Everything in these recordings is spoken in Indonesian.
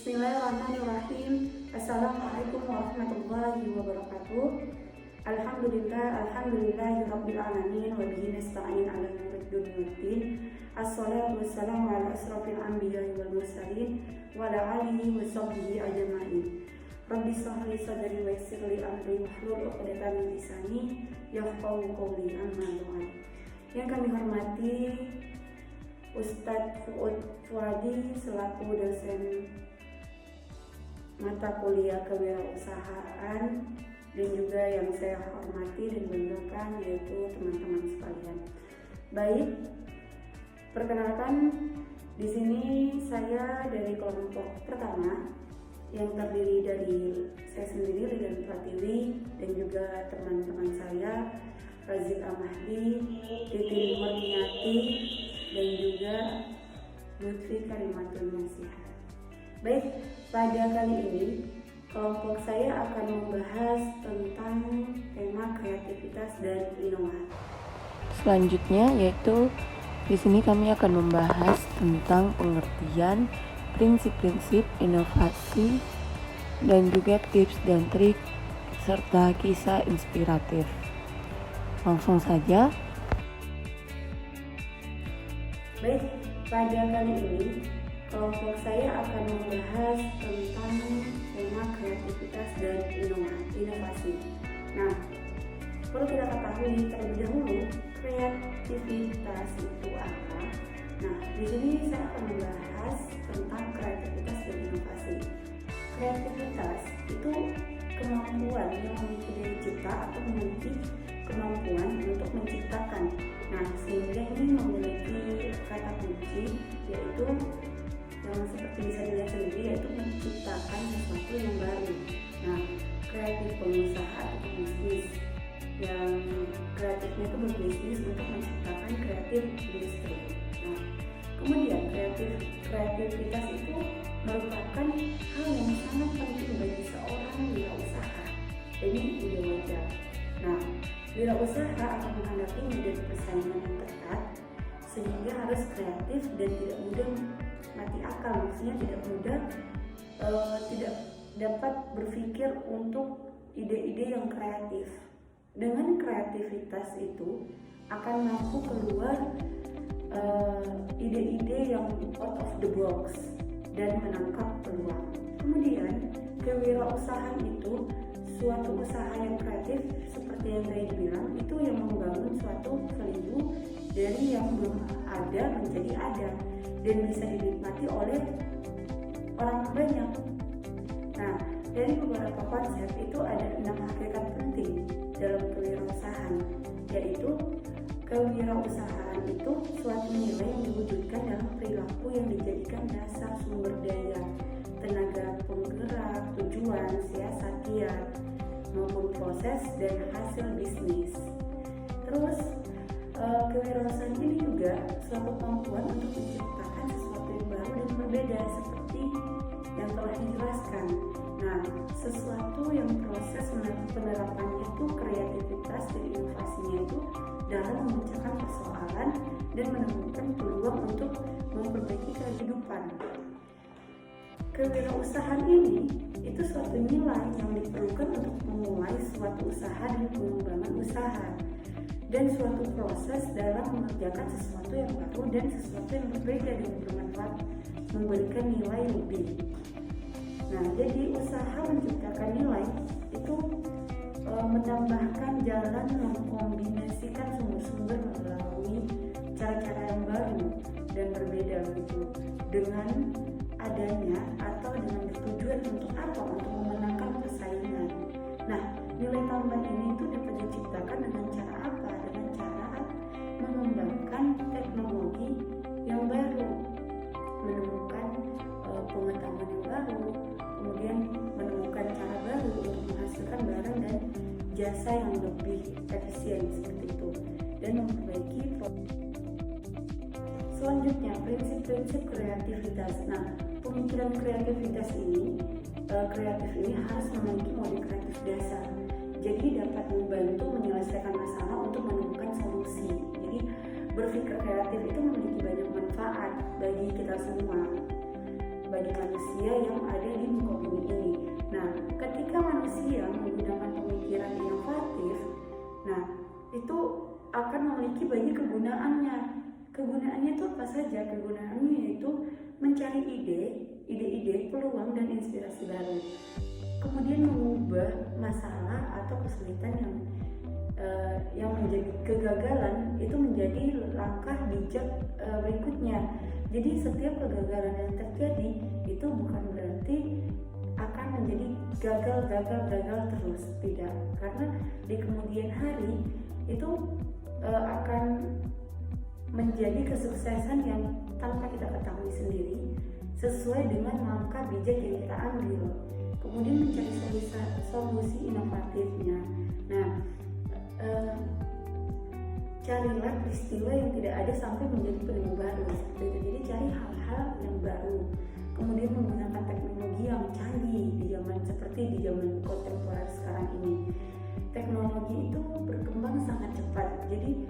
Bismillahirrahmanirrahim. Assalamualaikum warahmatullahi wabarakatuh. Alhamdulillahirabbil alamin wa bihi nasta'in 'ala umuri dunya waddin. Assalatu wassalamu ala asrofil anbiya'i wal mursalin wa ala alihi wa sahbihi ajma'in. Rabbi shrah li sadri wa yassir li amri wahlul 'uqdatam min lisani yafqahu qawli. Amma ba'd. Yang kami hormati Ustadz Fuud Fuadi selaku dosen mata kuliah kewirausahaan, dan juga yang saya hormati dan banggakan yaitu teman-teman sekalian. Baik, perkenalkan, di sini saya dari kelompok pertama yang terdiri dari saya sendiri Ridan Pratiwi dan juga teman-teman saya Razid Ahmadi, Titin Murniati, dan juga Lutfi Kalimatul Nasihat. Baik, pada kali ini kelompok saya akan membahas tentang tema kreativitas dan inovasi. Selanjutnya yaitu di sini kami akan membahas tentang pengertian prinsip-prinsip inovasi dan juga tips dan trik serta kisah inspiratif. Langsung saja. Baik, pada kali ini kelompok saya akan membahas tentang tema kreativitas dan inovasi. Nah, perlu kita ketahui terlebih dahulu kreativitas itu apa. Nah, di sini saya akan membahas tentang kreativitas dan inovasi. Kreativitas itu kemampuan yang memiliki daya cipta atau memiliki kemampuan untuk menciptakan. Nah, sehingga ini memiliki kata kunci yaitu yang seperti bisa dilihat sendiri, yaitu menciptakan sesuatu yang baru. Nah, kreatif pengusaha atau bisnis yang kreatifnya itu berbisnis untuk menciptakan kreatif industri. Nah, kemudian kreativitas itu merupakan hal yang sangat penting bagi seorang wirausaha. Jadi tidak wajar. Nah, wirausaha akan menghadapi medan persaingan yang ketat, sehingga harus kreatif dan tidak mudah mati akal. Maksudnya tidak mudah tidak dapat berpikir untuk ide-ide yang kreatif. Dengan kreativitas itu akan mampu keluar ide-ide yang out of the box dan menangkap peluang. Kemudian kewirausahaan itu suatu usaha yang kreatif, seperti yang saya bilang, itu yang membangun suatu value dari yang belum ada menjadi ada dan bisa dinikmati oleh orang banyak. Nah, dari beberapa konsep itu ada 6 hakikat penting dalam kewirausahaan, yaitu kewirausahaan itu suatu nilai yang diwujudkan dalam perilaku yang dijadikan dasar sumber daya, tenaga penggerak, tujuan, siasat, kiat, maupun proses dan hasil bisnis. Terus kewirausahaan ini juga suatu kemampuan untuk menciptakan sesuatu yang baru dan berbeda seperti yang telah dijelaskan. Nah, sesuatu yang proses penerapannya itu kreativitas dan inovasinya itu dalam memecahkan persoalan dan menemukan peluang untuk memperbaiki kehidupan. Kewirausahaan ini itu suatu nilai yang diperlukan untuk memulai suatu usaha dan pengembangan usaha, dan suatu proses dalam mengerjakan sesuatu yang baru dan sesuatu yang berbeda dan bermanfaat, memberikan nilai lebih. Nah, jadi usaha menciptakan nilai itu menambahkan jalan mengkombinasikan sumber-sumber melalui cara-cara yang baru dan berbeda gitu, dengan adanya atau dengan bertujuan untuk apa? Untuk memenangkan persaingan. Nah, nilai tambah ini itu dapat diciptakan dengan cara apa? Dengan cara mengembangkan teknologi yang baru, menemukan pengetahuan yang baru, kemudian menemukan cara baru untuk menghasilkan barang dan jasa yang lebih efisien seperti itu, dan memperbaiki selanjutnya prinsip-prinsip kreativitas. Nah, pemikiran kreativitas ini kreatif ini harus memiliki mode kreatif dasar. Jadi dapat membantu menyelesaikan masalah untuk menemukan solusi. Jadi berpikir kreatif itu memiliki banyak manfaat bagi kita semua, bagi manusia yang ada kegunaannya itu apa saja? Kegunaannya yaitu mencari ide-ide, peluang dan inspirasi baru. Kemudian mengubah masalah atau kesulitan yang menjadi kegagalan itu menjadi langkah bijak berikutnya. Jadi setiap kegagalan yang terjadi itu bukan berarti akan menjadi gagal terus, tidak. Karena di kemudian hari itu akan menjadi kesuksesan yang tanpa kita ketahui sendiri sesuai dengan langkah bijak yang kita ambil. Kemudian mencari solusi inovatifnya. Nah, carilah peristiwa yang tidak ada sampai menjadi penemu baru. Jadi cari hal-hal yang baru. Kemudian menggunakan teknologi yang canggih di zaman kontemporer sekarang ini. Teknologi itu berkembang sangat cepat. Jadi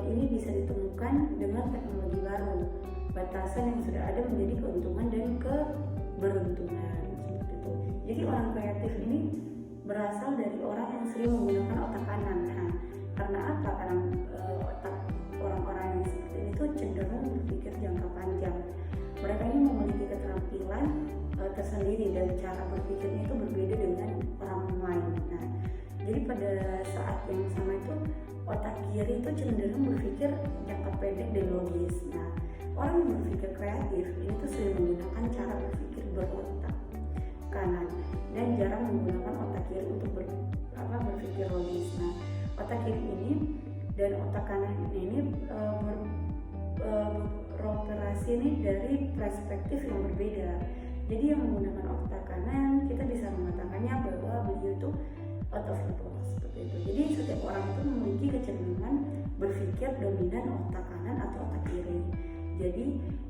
ini bisa ditemukan dengan teknologi baru. Batasan yang sudah ada menjadi keuntungan dan keberuntungan. Seperti itu. Jadi orang kreatif ini berasal dari orang yang sering menggunakan otak kanan. Nah, karena apa? Karena otak orang-orang yang seperti ini itu cenderung berpikir jangka panjang. Mereka ini memiliki keterampilan tersendiri dan cara berpikirnya itu berbeda dengan orang lain. Nah, jadi pada saat yang sama itu otak kiri itu cenderung berpikir jangka pendek dan logis. Nah, orang yang berpikir kreatif ini tuh sering menggunakan cara berpikir berotak kanan dan jarang menggunakan otak kiri untuk berpikir logis. Nah, otak kiri ini dan otak kanan ini beroperasi ini dari perspektif yang berbeda. Jadi yang menggunakan otak kanan kita bisa mengatakannya bahwa beliau itu out of the box seperti itu. Jadi setiap orang itu memiliki kecenderungan berpikir dominan otak kanan atau otak kiri. Jadi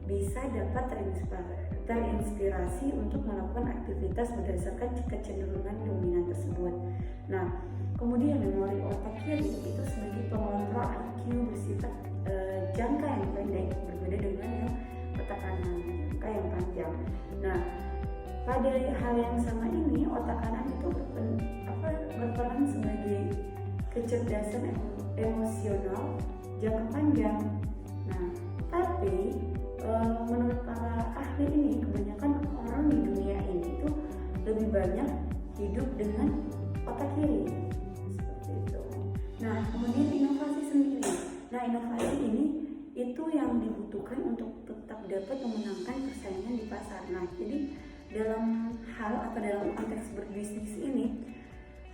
bisa dapat terinspirasi untuk melakukan aktivitas berdasarkan kecenderungan dominan tersebut. Nah, kemudian memori otak kiri itu sebagai pengontrol IQ bersifat jangka yang pendek, berbeda dengan yang otak kanan, jangka yang panjang. Nah, pada hal yang sama ini otak kanan itu berperan sebagai kecerdasan emosional jangka panjang. Nah, tapi menurut para ahli ini kebanyakan orang di dunia ini itu lebih banyak hidup dengan otak kiri seperti itu. Nah, kemudian inovasi sendiri. Nah, inovasi ini itu yang dibutuhkan untuk tetap dapat memenangkan persaingan di pasar. Nah, jadi dalam hal atau dalam konteks berbisnis ini,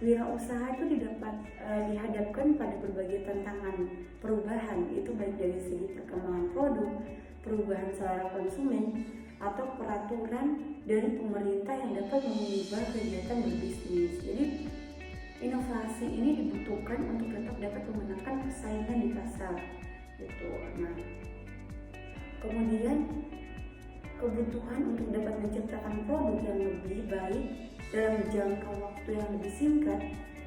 wirausaha itu dihadapkan pada berbagai tantangan perubahan, itu baik dari segi perkembangan produk, perubahan selera konsumen, atau peraturan dari pemerintah yang dapat mengubah kegiatan berbisnis. Jadi inovasi ini dibutuhkan untuk tetap dapat memenangkan persaingan di pasar. Gitu. Nah, kemudian kebutuhan untuk dapat menciptakan produk yang lebih baik dalam jangka waktu yang lebih singkat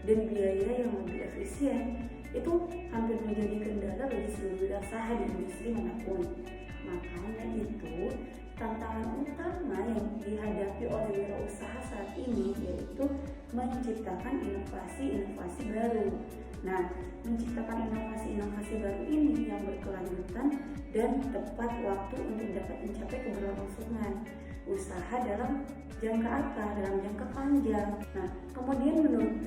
dan biaya yang lebih efisien itu hampir menjadi kendala bagi seluruh wirausaha di industri manapun. Makanya itu tantangan utama yang dihadapi oleh wirausaha saat ini yaitu menciptakan inovasi-inovasi baru. Nah, menciptakan inovasi-inovasi baru ini yang berkelanjutan dan tepat waktu untuk dapat mencapai keberlangsungan usaha dalam jangka apa? Dalam jangka panjang. Nah, kemudian menurut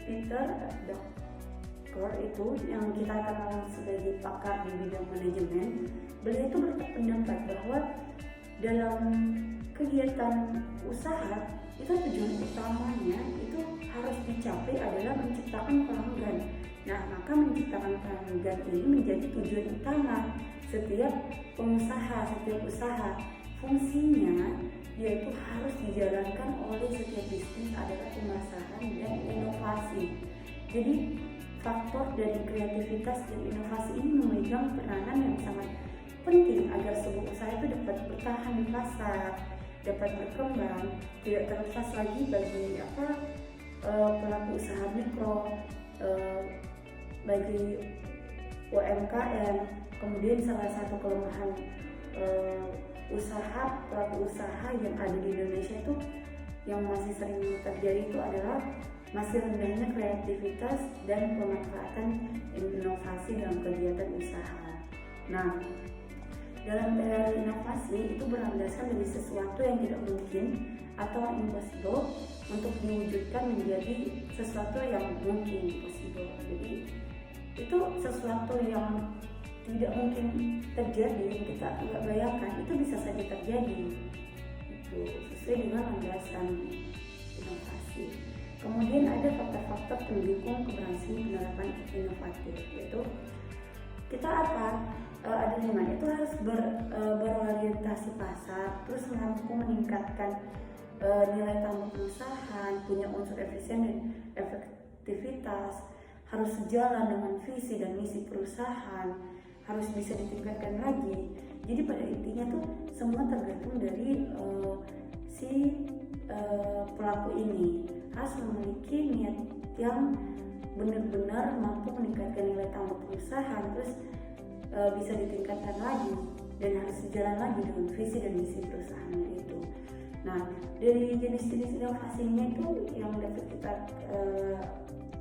Peter Drucker itu yang kita kenal sebagai pakar di bidang manajemen, beliau itu berpendapat bahwa dalam kegiatan usaha itu tujuan utamanya itu harus dicapai adalah menciptakan pelanggan. Nah, maka menciptakan pelanggan ini menjadi tujuan utama setiap pengusaha, setiap usaha. Fungsinya yaitu harus dijalankan oleh setiap bisnis adalah pemasaran dan inovasi. Jadi faktor dari kreativitas dan inovasi ini memegang peranan yang sangat penting agar sebuah usaha itu dapat bertahan di pasar, dapat berkembang, tidak terlepas lagi bagi pelaku usaha mikro, bagi UMKM. Kemudian salah satu kelemahan pelaku usaha yang ada di Indonesia itu yang masih sering terjadi itu adalah masih rendahnya kreativitas dan pemanfaatan inovasi dalam kegiatan usaha. Nah, dalam teori inovasi itu berlandaskan dari sesuatu yang tidak mungkin atau impossible untuk diwujudkan menjadi sesuatu yang mungkin, possible. Jadi itu sesuatu yang tidak mungkin terjadi, kita nggak bayangkan, itu bisa saja terjadi. Itu sesuai dengan landasan inovasi. Kemudian ada faktor-faktor pendukung keberhasilan penerapan inovatif, yaitu kita ada 5, itu harus berorientasi pasar, terus mampu meningkatkan nilai tambah perusahaan, punya unsur efisien dan efektivitas, harus sejalan dengan visi dan misi perusahaan, harus bisa ditingkatkan lagi. Jadi pada intinya tuh semua tergantung dari pelaku ini harus memiliki niat yang benar-benar mampu meningkatkan nilai tambah perusahaan, terus bisa ditingkatkan lagi dan harus sejalan lagi dengan visi dan misi perusahaannya itu. Nah, dari jenis-jenis inovasinya itu yang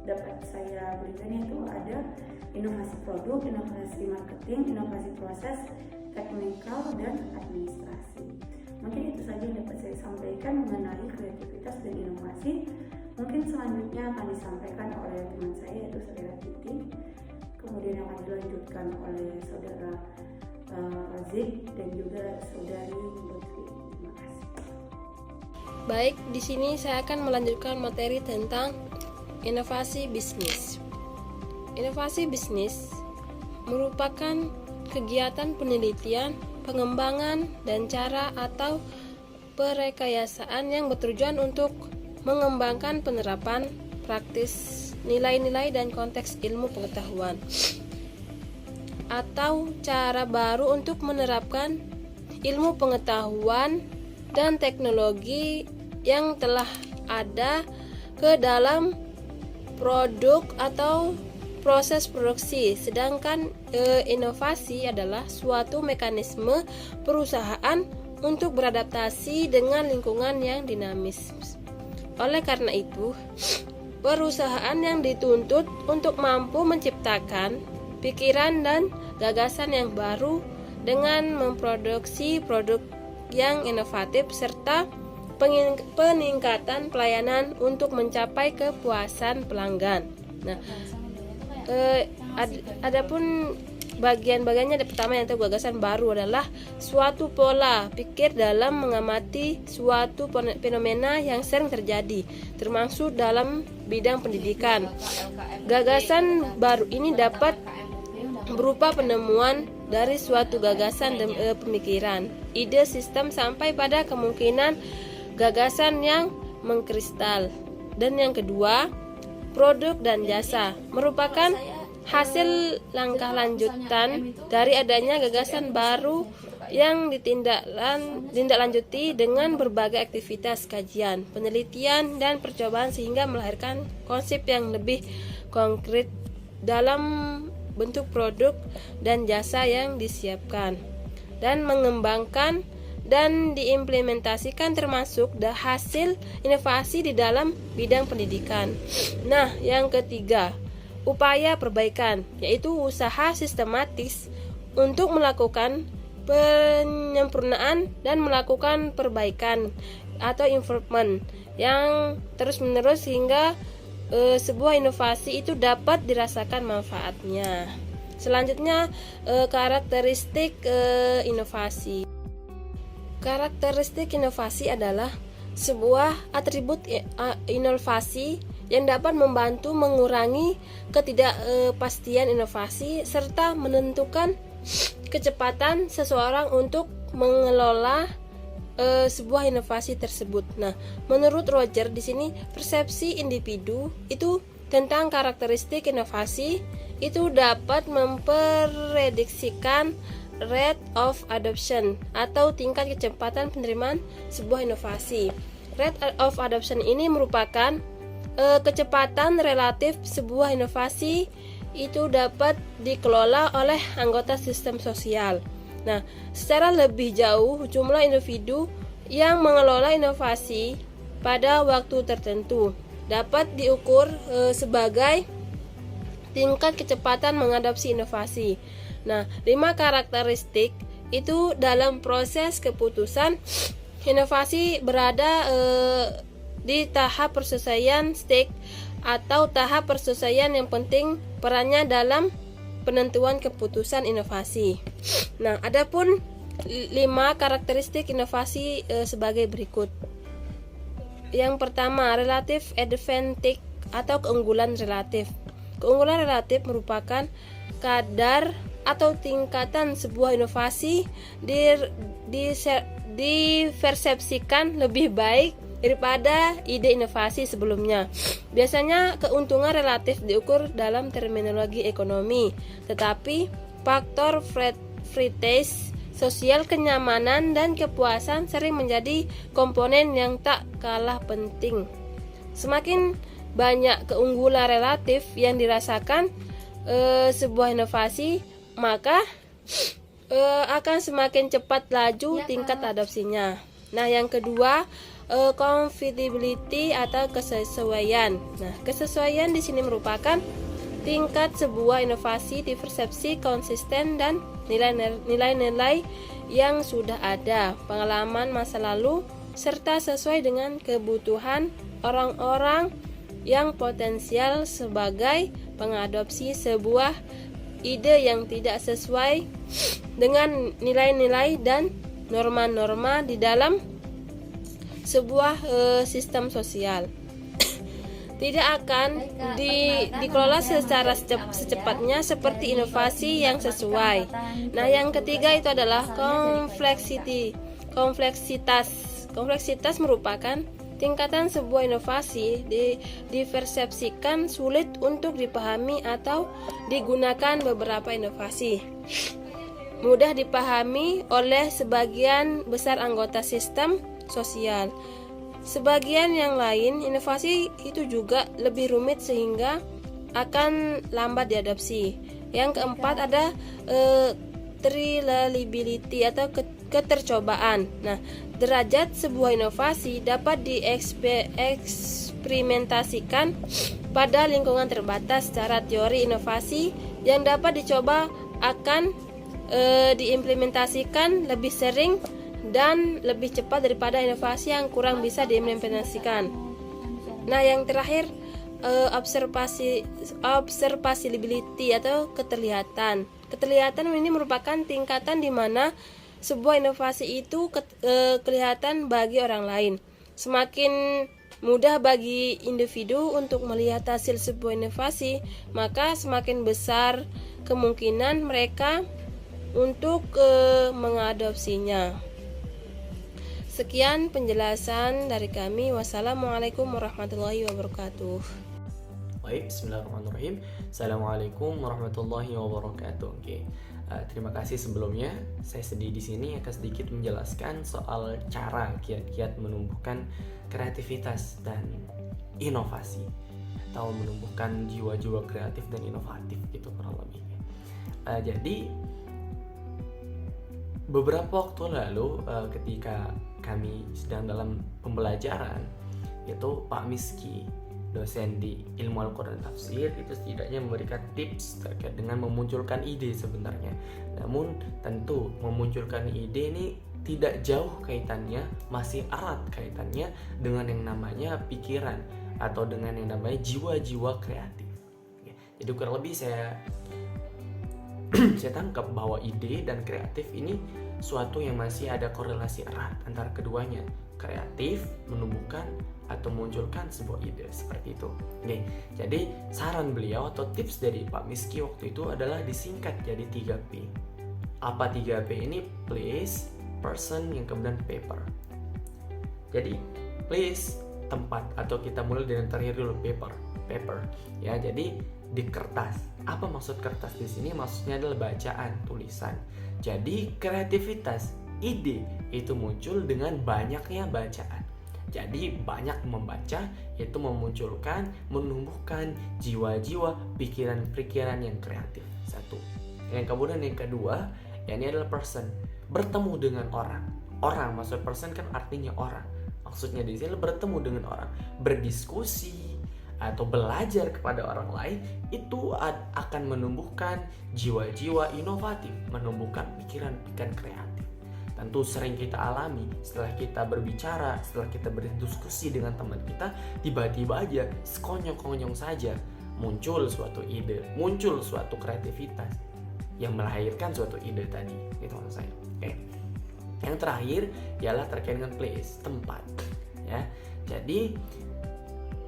dapat saya berikan itu ada inovasi produk, inovasi marketing, inovasi proses, teknikal, dan administrasi. Mungkin itu saja yang dapat saya sampaikan mengenai kreativitas dan inovasi. Mungkin selanjutnya akan disampaikan oleh teman saya yaitu Saudara Titi, kemudian akan dilanjutkan oleh Saudara Razik dan juga Saudari Lutfi. Terima kasih. Baik, di sini saya akan melanjutkan materi tentang inovasi bisnis. Inovasi bisnis merupakan kegiatan penelitian, pengembangan, dan cara atau perekayasaan yang bertujuan untuk mengembangkan penerapan praktis nilai-nilai dan konteks ilmu pengetahuan atau cara baru untuk menerapkan ilmu pengetahuan dan teknologi yang telah ada ke dalam produk atau proses produksi. Sedangkan inovasi adalah suatu mekanisme perusahaan untuk beradaptasi dengan lingkungan yang dinamis. Oleh karena itu, perusahaan yang dituntut untuk mampu menciptakan pikiran dan gagasan yang baru dengan memproduksi produk yang inovatif serta peningkatan pelayanan untuk mencapai kepuasan pelanggan. Nah, adapun bagian-bagiannya pertama yang itu gagasan baru adalah suatu pola pikir dalam mengamati suatu fenomena yang sering terjadi, termasuk dalam bidang pendidikan. Gagasan baru ini dapat berupa penemuan dari suatu gagasan dan pemikiran, ide, sistem sampai pada kemungkinan gagasan yang mengkristal. Dan yang kedua, produk dan jasa merupakan hasil langkah lanjutan dari adanya gagasan baru yang ditindaklanjuti dengan berbagai aktivitas kajian, penelitian, dan percobaan sehingga melahirkan konsep yang lebih konkret dalam bentuk produk dan jasa yang disiapkan dan mengembangkan dan diimplementasikan, termasuk hasil inovasi di dalam bidang pendidikan. Nah, yang ketiga, upaya perbaikan, yaitu usaha sistematis untuk melakukan penyempurnaan dan melakukan perbaikan atau improvement yang terus-menerus sehingga sebuah inovasi itu dapat dirasakan manfaatnya. Selanjutnya, karakteristik inovasi. Karakteristik inovasi adalah sebuah atribut inovasi yang dapat membantu mengurangi ketidakpastian inovasi serta menentukan kecepatan seseorang untuk mengelola sebuah inovasi tersebut. Nah, menurut Roger di sini persepsi individu itu tentang karakteristik inovasi itu dapat memprediksikan rate of adoption atau tingkat kecepatan penerimaan sebuah inovasi. Rate of adoption ini merupakan kecepatan relatif sebuah inovasi itu dapat dikelola oleh anggota sistem sosial. Nah, secara lebih jauh, jumlah individu yang mengelola inovasi pada waktu tertentu dapat diukur sebagai tingkat kecepatan mengadopsi inovasi. Nah, 5 karakteristik itu dalam proses keputusan inovasi berada di tahap perselesaian stage atau tahap perselesaian yang penting perannya dalam penentuan keputusan inovasi. Nah, adapun 5 karakteristik inovasi sebagai berikut. Yang pertama, relative advantage atau keunggulan relatif. Keunggulan relatif merupakan kadar atau tingkatan sebuah inovasi dipersepsikan lebih baik daripada ide inovasi sebelumnya. Biasanya keuntungan relatif diukur dalam terminologi ekonomi, tetapi faktor prestige, sosial, kenyamanan, dan kepuasan sering menjadi komponen yang tak kalah penting. Semakin banyak keunggulan relatif yang dirasakan sebuah inovasi, maka akan semakin cepat laju tingkat adopsinya. Nah, yang kedua, compatibility atau kesesuaian. Nah, kesesuaian di sini merupakan tingkat sebuah inovasi dipersepsi konsisten dan nilai-nilai yang sudah ada, pengalaman masa lalu, serta sesuai dengan kebutuhan orang-orang yang potensial sebagai pengadopsi sebuah ide yang tidak sesuai dengan nilai-nilai dan norma-norma di dalam sebuah sistem sosial. Tidak akan dikelola secara secepatnya seperti inovasi yang sesuai. Nah, yang ketiga itu adalah kompleksitas. Kompleksitas merupakan tingkatan sebuah inovasi dipersepsikan sulit untuk dipahami atau digunakan beberapa inovasi. Mudah dipahami oleh sebagian besar anggota sistem sosial. Sebagian yang lain, inovasi itu juga lebih rumit sehingga akan lambat diadopsi. Yang keempat ada reliability atau ketercobaan. Nah, derajat sebuah inovasi dapat dieksperimentasikan pada lingkungan terbatas. Secara teori inovasi yang dapat dicoba akan diimplementasikan lebih sering dan lebih cepat daripada inovasi yang kurang bisa diimplementasikan. Nah, yang terakhir observability atau keterlihatan. Keterlihatan ini merupakan tingkatan di mana sebuah inovasi itu kelihatan bagi orang lain. Semakin mudah bagi individu untuk melihat hasil sebuah inovasi, maka semakin besar kemungkinan mereka untuk mengadopsinya. Sekian penjelasan dari kami. Wassalamualaikum warahmatullahi wabarakatuh. Baik, bismillahirrahmanirrahim. Assalamualaikum warahmatullahi wabarakatuh. Oke. Terima kasih sebelumnya. Saya sedih di sini akan sedikit menjelaskan soal cara kiat-kiat menumbuhkan kreativitas dan inovasi atau menumbuhkan jiwa-jiwa kreatif dan inovatif gitu kurang lebihnya. Jadi beberapa waktu lalu ketika kami sedang dalam pembelajaran, itu Pak Miski, dosen di ilmu Al-Quran Tafsir, itu setidaknya memberikan tips terkait dengan memunculkan ide sebenarnya. Namun tentu memunculkan ide ini tidak jauh kaitannya, masih erat kaitannya dengan yang namanya pikiran atau dengan yang namanya jiwa-jiwa kreatif. Jadi kurang lebih saya tangkap bahwa ide dan kreatif ini suatu yang masih ada korelasi erat antara keduanya. Kreatif menumbuhkan atau munculkan sebuah ide seperti itu. Oke, jadi saran beliau atau tips dari Pak Miski waktu itu adalah disingkat jadi 3P. Apa 3P ini? Place, person, yang kemudian paper. Jadi place, tempat, atau kita mulai dengan terakhir dulu paper. Ya, jadi di kertas. Apa maksud kertas di sini? Maksudnya adalah bacaan, tulisan. Jadi kreativitas, ide itu muncul dengan banyaknya bacaan. Jadi banyak membaca itu memunculkan, menumbuhkan jiwa-jiwa, pikiran-pikiran yang kreatif. Satu. Yang kemudian yang kedua, ini adalah person, bertemu dengan orang. Orang, maksud person kan artinya orang. Maksudnya di sini bertemu dengan orang, berdiskusi atau belajar kepada orang lain, itu akan menumbuhkan jiwa-jiwa inovatif, menumbuhkan pikiran-pikiran kreatif. Tentu sering kita alami setelah kita berbicara, setelah kita berdiskusi dengan teman kita, tiba-tiba aja sekonyong-konyong saja muncul suatu ide, muncul suatu kreativitas yang melahirkan suatu ide tadi, gitu maksud saya. Oke. Yang terakhir ialah terkait dengan place, tempat, ya. Jadi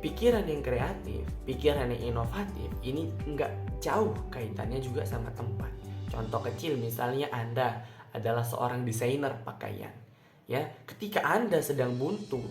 pikiran yang kreatif, pikiran yang inovatif ini nggak jauh kaitannya juga sama tempat. Contoh kecil misalnya Anda adalah seorang desainer pakaian, ya. Ketika Anda sedang buntu,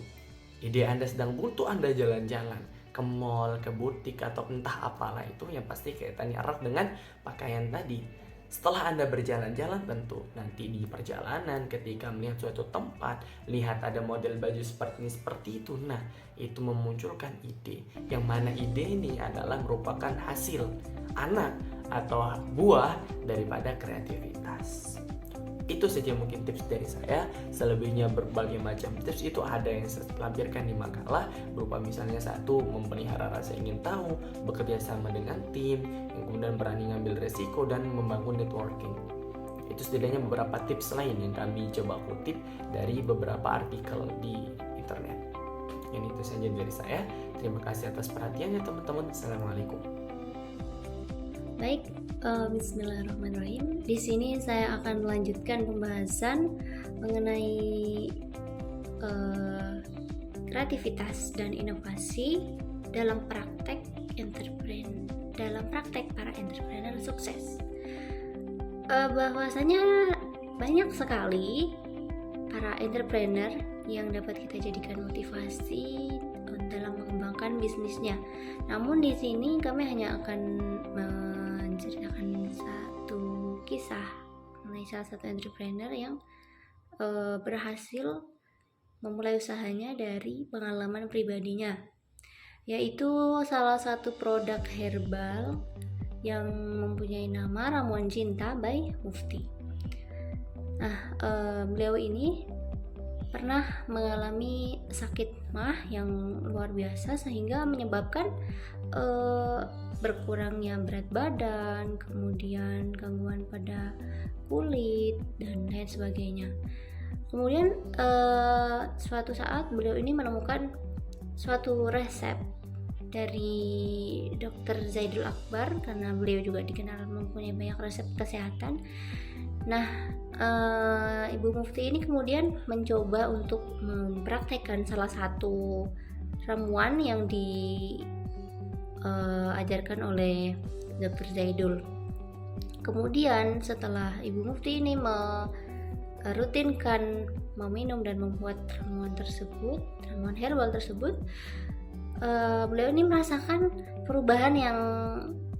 ide Anda sedang buntu, Anda jalan-jalan ke mall, ke butik atau entah apalah itu yang pasti kaitannya erat dengan pakaian tadi. Setelah Anda berjalan-jalan, tentu nanti di perjalanan ketika melihat suatu tempat, lihat ada model baju seperti ini, seperti itu, nah itu memunculkan ide, yang mana ide ini adalah merupakan hasil anak atau buah daripada kreativitas. Itu saja mungkin tips dari saya. Selebihnya berbagai macam tips itu ada yang saya lampirkan di makalah, berupa misalnya satu, memelihara rasa ingin tahu, bekerja sama dengan tim, yang kemudian berani ngambil resiko dan membangun networking. Itu setidaknya beberapa tips lain yang kami coba kutip dari beberapa artikel di internet. Ini itu saja dari saya. Terima kasih atas perhatiannya teman-teman. Assalamualaikum. Baik, bismillahirrahmanirrahim. Di sini saya akan melanjutkan pembahasan mengenai kreativitas dan inovasi dalam praktek para entrepreneur sukses. Bahwasanya banyak sekali para entrepreneur yang dapat kita jadikan motivasi dalam mengembangkan bisnisnya. Namun di sini kami hanya akan menceritakan satu kisah mengenai salah satu entrepreneur yang berhasil memulai usahanya dari pengalaman pribadinya, yaitu salah satu produk herbal yang mempunyai nama Ramuan Cinta by Mufti. Nah, beliau ini pernah mengalami sakit mah yang luar biasa sehingga menyebabkan berkurangnya berat badan, kemudian gangguan pada kulit dan lain sebagainya. Kemudian suatu saat beliau ini menemukan suatu resep dari Dr. Zaidul Akbar, karena beliau juga dikenal mempunyai banyak resep kesehatan. Nah, Ibu Mufti ini kemudian mencoba untuk mempraktekkan salah satu ramuan yang diajarkan oleh Dr. Zaidul. Kemudian setelah Ibu Mufti ini rutinkan meminum dan membuat ramuan herbal tersebut, beliau ini merasakan perubahan yang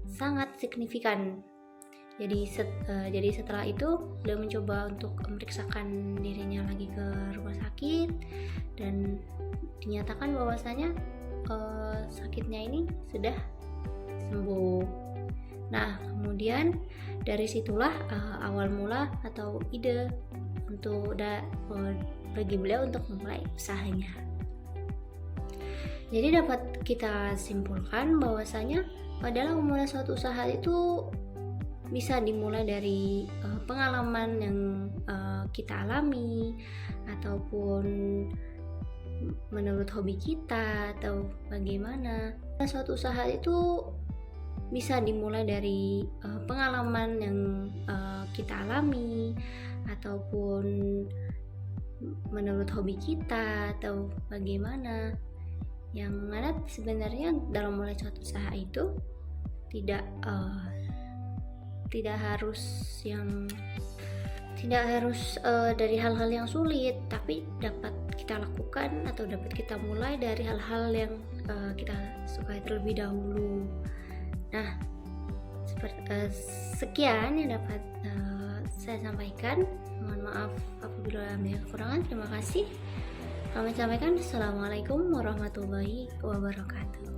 sangat signifikan. Jadi setelah itu beliau mencoba untuk memeriksakan dirinya lagi ke rumah sakit dan dinyatakan bahwasanya sakitnya ini sudah sembuh. Nah, kemudian dari situlah awal mula atau ide untuk bagi beliau untuk memulai usahanya. Jadi dapat kita simpulkan bahwasanya dalam memulai suatu usaha itu bisa dimulai dari pengalaman yang kita alami ataupun menurut hobi kita atau bagaimana. Suatu usaha itu bisa dimulai dari pengalaman yang kita alami ataupun menurut hobi kita atau bagaimana. Yang mana sebenarnya dalam mulai suatu usaha itu tidak harus dari hal-hal yang sulit, tapi dapat kita lakukan atau dapat kita mulai dari hal-hal yang kita sukai terlebih dahulu. Nah, sekian yang dapat saya sampaikan. Mohon maaf apabila ada kekurangan. Terima kasih. Kami sampaikan. Assalamualaikum warahmatullahi wabarakatuh.